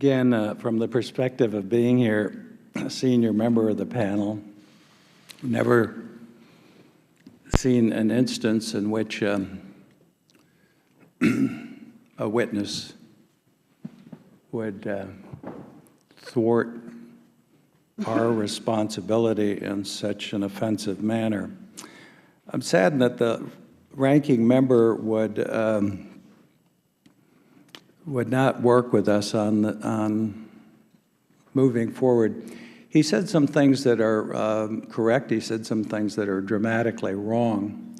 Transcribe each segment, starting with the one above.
Again, from the perspective of being here, a senior member of the panel, never seen an instance in which a witness would thwart our responsibility in such an offensive manner. I'm saddened that the ranking member would not work with us on moving forward. He said some things that are correct. He said some things that are dramatically wrong.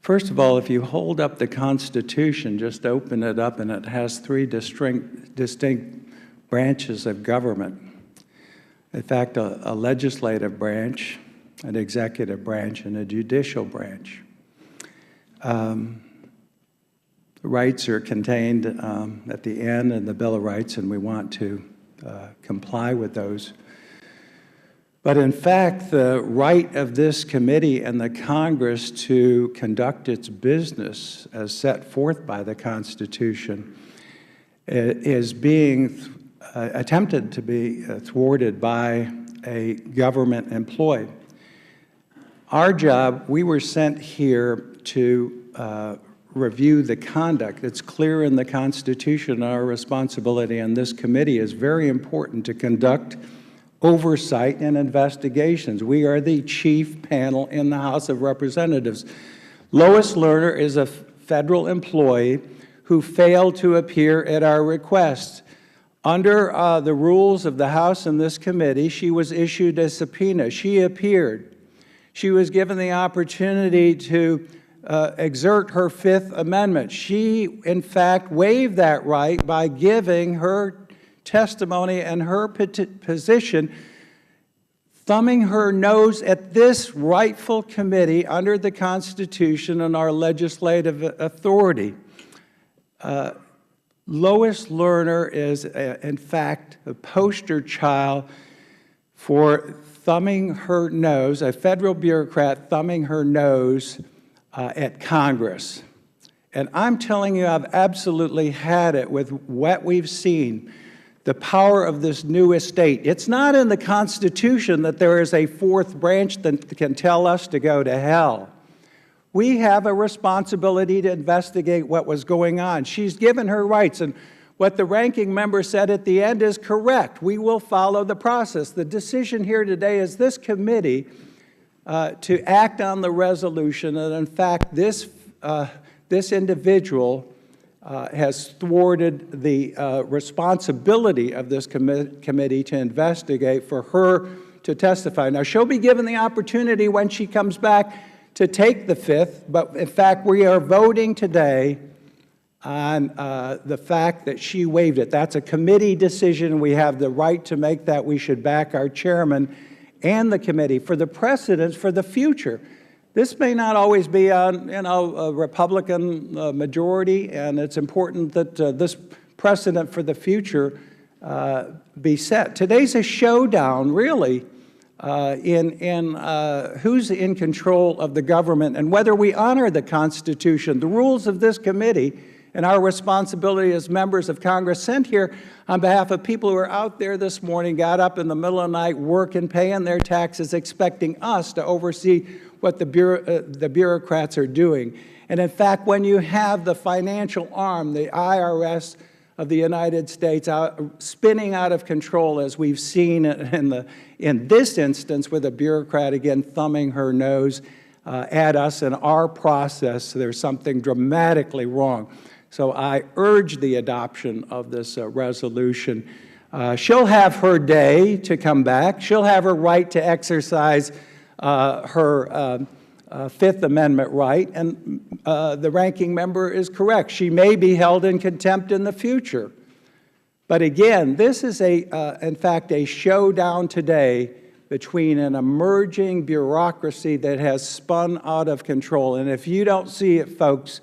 First of all, if you hold up the Constitution, just open it up, and it has three distinct branches of government. In fact, a legislative branch, an executive branch, and a judicial branch. The rights are contained at the end in the Bill of Rights, and we want to comply with those. But in fact, the right of this committee and the Congress to conduct its business as set forth by the Constitution is being attempted to be thwarted by a government employee. Our job, we were sent here to review the conduct. It's clear in the Constitution our responsibility on this committee is very important to conduct oversight and investigations. We are the chief panel in the House of Representatives. Lois Lerner is a federal employee who failed to appear at our request. Under the rules of the House and this committee, she was issued a subpoena. She appeared. She was given the opportunity to exert her Fifth Amendment. She, in fact, waived that right by giving her testimony and her position, thumbing her nose at this rightful committee under the Constitution and our legislative authority. Lois Lerner is, in fact, a poster child for thumbing her nose, a federal bureaucrat thumbing her nose at Congress. And I'm telling you, I've absolutely had it with what we've seen, the power of this new estate. It's not in the Constitution that there is a fourth branch that can tell us to go to hell. We have a responsibility to investigate what was going on. She's given her rights, and what the ranking member said at the end is correct. We will follow the process. The decision here today is this committee to act on the resolution, and in fact, this individual has thwarted the responsibility of this committee to investigate for her to testify. Now, she'll be given the opportunity when she comes back to take the fifth, but in fact, we are voting today on the fact that she waived it. That's a committee decision. We have the right to make that. We should back our chairman and the committee for the precedents for the future. This may not always be on, a Republican majority, and it's important that this precedent for the future be set. Today's a showdown, really, in who's in control of the government and whether we honor the Constitution, the rules of this committee, and our responsibility as members of Congress sent here on behalf of people who are out there this morning, got up in the middle of the night, working, paying their taxes, expecting us to oversee what the bureaucrats are doing. And in fact, when you have the financial arm, the IRS of the United States spinning out of control, as we've seen in this instance with a bureaucrat, again, thumbing her nose at us and our process, there's something dramatically wrong. So I urge the adoption of this resolution. She'll have her day to come back. She'll have her right to exercise her Fifth Amendment right, and the ranking member is correct. She may be held in contempt in the future. But again, this is, in fact, a showdown today between an emerging bureaucracy that has spun out of control. And if you don't see it, folks,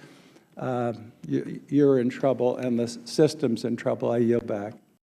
you're in trouble and the system's in trouble. I yield back.